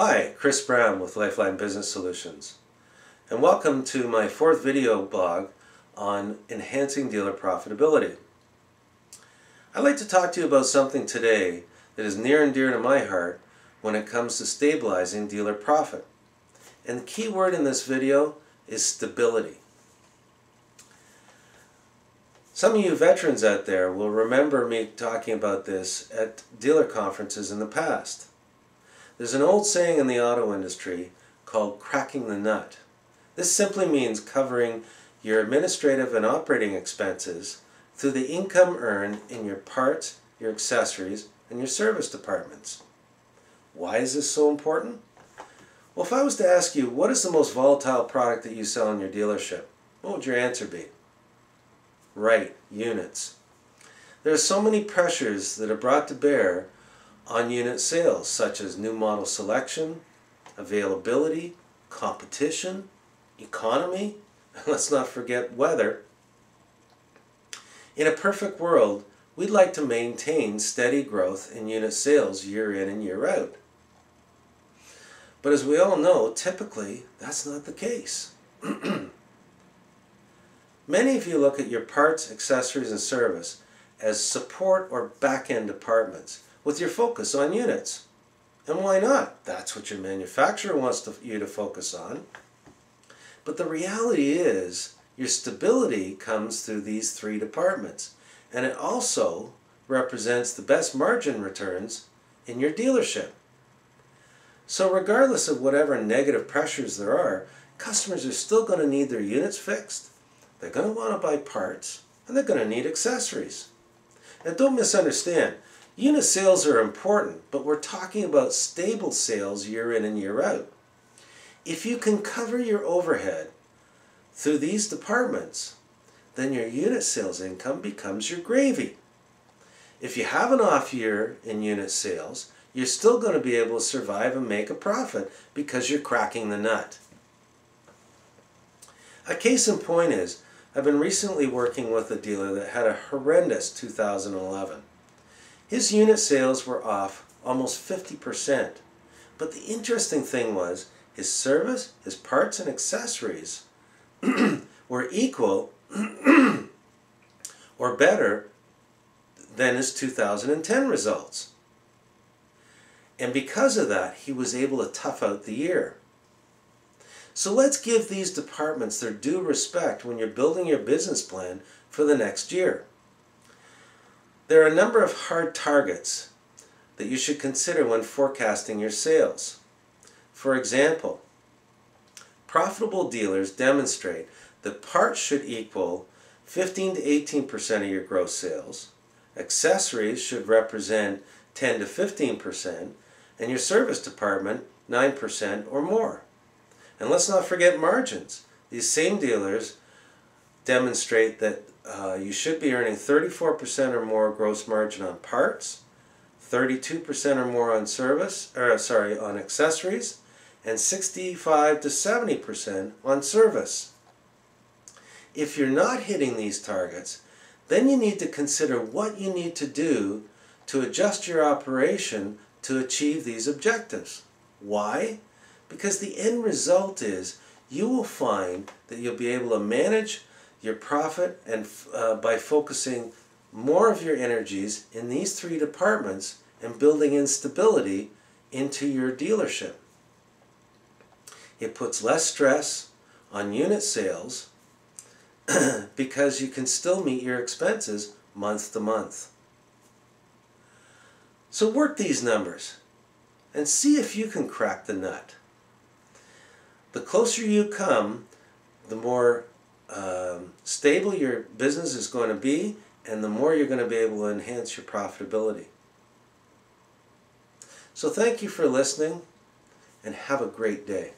Hi, Chris Brown with Lifeline Business Solutions, and welcome to my 4th video blog on enhancing dealer profitability. I'd like to talk to you about something today that is near and dear to my heart when it comes to stabilizing dealer profit. And the key word in this video is stability. Some of you veterans out there will remember me talking about this at dealer conferences in the past. There's an old saying in the auto industry called cracking the nut. This simply means covering your administrative and operating expenses through the income earned in your parts, your accessories, and your service departments. Why is this so important? Well, if I was to ask you, what is the most volatile product that you sell in your dealership? What would your answer be? Right, units. There are so many pressures that are brought to bear on unit sales, such as new model selection, availability, competition, economy, and let's not forget weather. In a perfect world, we'd like to maintain steady growth in unit sales year in and year out. But as we all know, typically that's not the case. Many of you look at your parts, accessories, and service as support or back-end departments with your focus on units. And why not? That's what your manufacturer wants you to focus on. But the reality is your stability comes through these 3 departments, and it also represents the best margin returns in your dealership. So regardless of whatever negative pressures there are, customers are still going to need their units fixed. They're going to want to buy parts, and they're going to need accessories. Now don't misunderstand, unit sales are important, but we're talking about stable sales year in and year out. If you can cover your overhead through these departments, then your unit sales income becomes your gravy. If you have an off year in unit sales, you're still going to be able to survive and make a profit because you're cracking the nut. A case in point is, I've been recently working with a dealer that had a horrendous 2011. His unit sales were off almost 50%. But the interesting thing was his service, his parts and accessories were equal or better than his 2010 results. And because of that, he was able to tough out the year. So let's give these departments their due respect when you're building your business plan for the next year. There are a number of hard targets that you should consider when forecasting your sales. For example, profitable dealers demonstrate that parts should equal 15 to 18% of your gross sales, accessories should represent 10 to 15%, and your service department 9% or more. And let's not forget margins. These same dealers demonstrate that you should be earning 34% or more gross margin on parts, 32% or more on on accessories, and 65 to 70% on service. If you're not hitting these targets, then you need to consider what you need to do to adjust your operation to achieve these objectives. Why? Because the end result is you will find that you'll be able to manage your profit and by focusing more of your energies in these 3 departments and building in stability into your dealership. It puts less stress on unit sales because you can still meet your expenses month to month. So work these numbers and see if you can crack the nut. The closer you come, the more stable your business is going to be, and the more you're going to be able to enhance your profitability. So thank you for listening, and have a great day.